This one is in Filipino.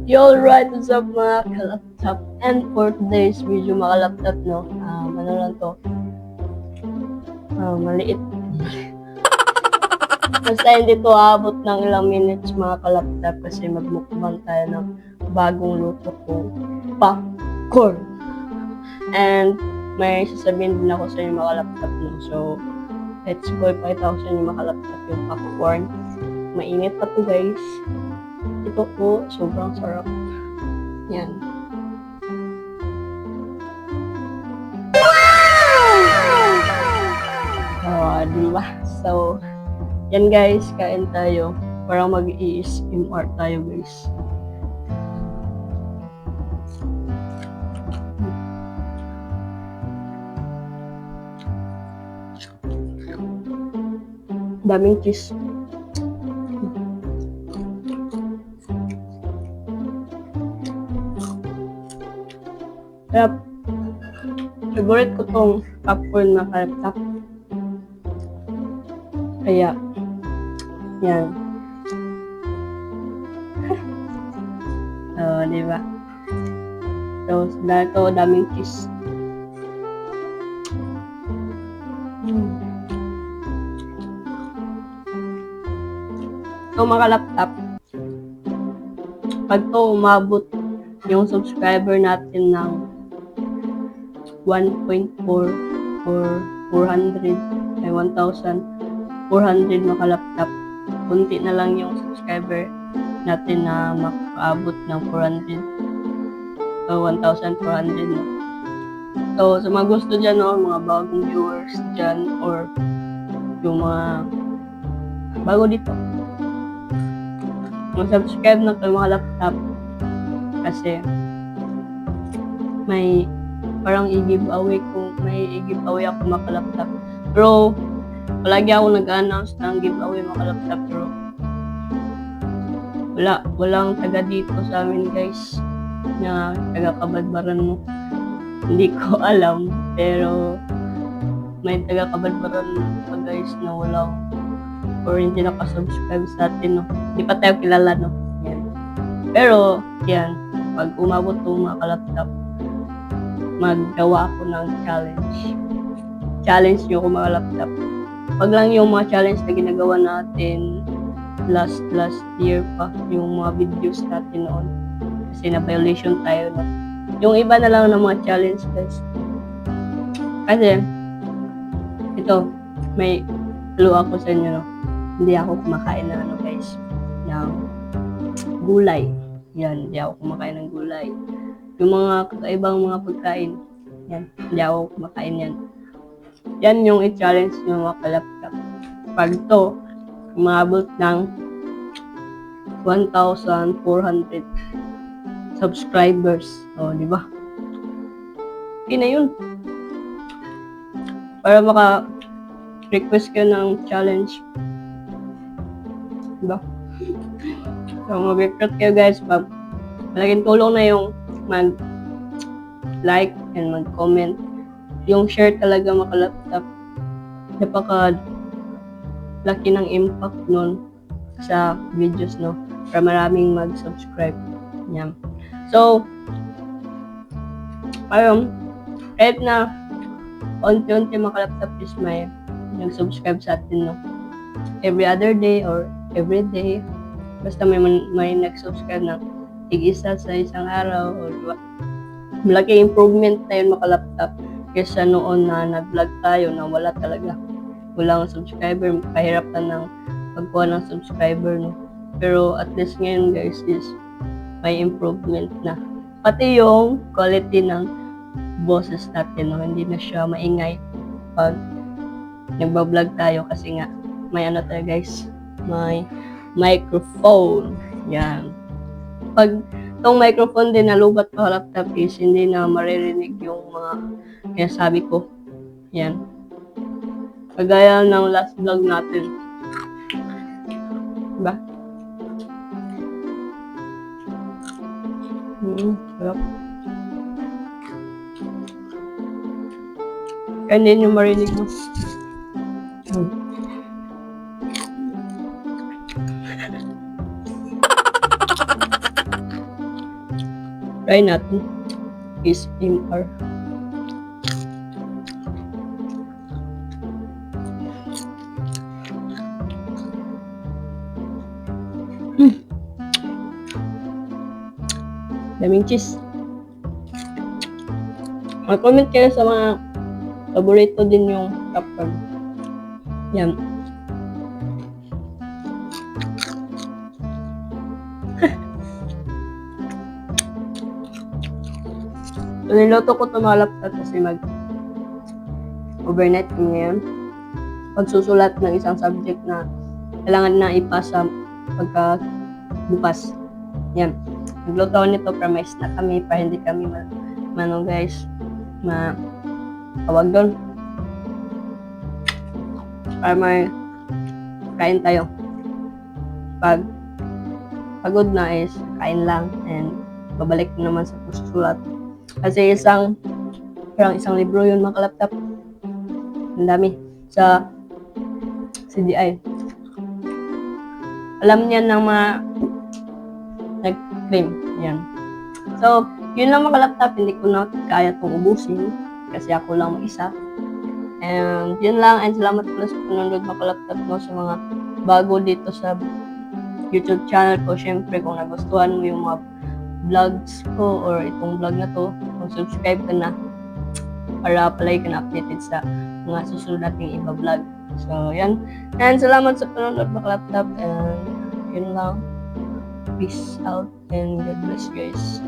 Yo, right, what's up mga ka-laptop? And for today's video mga laptop, no? Ano lang to? Maliit. Basta hindi to aabot ng ilang minutes mga ka-laptop kasi magmukbang tayo ng bagong luto ko, popcorn. And may sasabihin din ako sa inyo mga ka-laptop, no? So, let's go, ipakita ko sa inyo mga ka-laptop yung popcorn. Mainit pa to guys. Ito po, sobrang sarap. Yan. Diba? So, yan guys, kain tayo. Parang mag-i-SMR tayo guys. Daming cheese. Kaya, favorite ko tong popcorn na ka-laptop. Kaya, yan. Diba? So, dahil ito, daming cheese. So, mga laptop, pag to umabot yung subscriber natin ng 1.4 or 400 ay 1,400 mga laptop, kunti na lang yung subscriber natin na makaabot ng 400 o 1,400 no? So, sa mga gusto dyan, no, mga bagong viewers dyan or yung mga bago dito, mag-subscribe na kayo mga laptop kasi may parang i-giveaway ako mga laptop. Pero palagi ako nag-announce ng giveaway mga laptop, pero walang taga dito sa amin guys na taga Kabadbaran mo. Hindi ko alam, pero may taga Kabadbaran pa guys na walang or hindi nakasubscribe sa atin, no? Hindi pa tayo kilala, no? Yan. Pero, yan. Pag umabot to mga ka-laptop, maggawa ako ng challenge. Challenge nyo ko mga laptop. Pag lang yung mga challenge na ginagawa natin last year pa, yung mga videos natin noon. Kasi na-violation tayo, no? Yung iba na lang ng mga challenge, guys. Kasi, ito, may clue ako sa inyo, no? Hindi ako kumakain ng guys, ng gulay. Yan, hindi ako kumakain ng gulay. Yung mga kakaibang mga pagkain, yan, hindi ako kumakain yan. Yan yung i-challenge nyo mga ka-laptop. Pag to, umabot ng 1,400 subscribers. O, di ba? Okay na yun. Para maka-request kayo ng challenge. Diba? So, mag-recruit kayo guys. Malaking tulong na yung mag-like and mag-comment. Yung share talaga mga laptop. Napaka-laki ng impact nun sa videos, no? Para maraming mag-subscribe. Yan. So, parang, kahit na unti-unti mga laptop is may nag-subscribe sa atin, no? Every other day or every day, basta may nag-subscribe na tig-isa sa isang araw o diba? Malaki improvement na yun mga laptop kaysa noon na nag-vlog tayo na walang subscriber, kahirapan ng pagkuha ng subscriber, no? Pero at least ngayon guys is may improvement na, pati yung quality ng boses natin, no? Hindi na siya maingay pag nagbablog tayo kasi nga may tayo guys, may microphone. Yan. Pag itong microphone din nalubat pa laptop is hindi na maririnig yung mga sinasabi ko. Yan. Kagaya ng last vlog natin. Diba? Sarap. Kaya hindi nyo marinig mo. Try natin. ASMR. Daming cheese. Mag-comment kayo sa mga paborito din yung kapag. Yan. So, niloto ko ito mga laptop kasi overnight ko ngayon. Pagsusulat ng isang subject na kailangan na ipasa pagka bukas. Yan. Nagluto ko nito, promise na kami para hindi kami guys, tawag doon. Para may kain tayo. Pag pagod na is kain lang and babalik na naman sa pagsusulat. Kasi isang libro yun mga laptop. Ang dami sa CDI. Alam niya ng mga nag-claim. Yan. So, yun lang mga laptop. Hindi ko na kaya itong ubusin kasi ako lang mag-isa. And yun lang. And salamat pala sa panunod mga laptop mo sa mga bago dito sa YouTube channel ko. Siyempre, kung nagustuhan mo yung mga vlogs ko or itong vlog na to, kung subscribe ka na para palagi ka na updated sa mga susunod nating iba vlog. So, yan. And salamat sa panonood mga laptop. And yun lang. Peace out and God bless guys.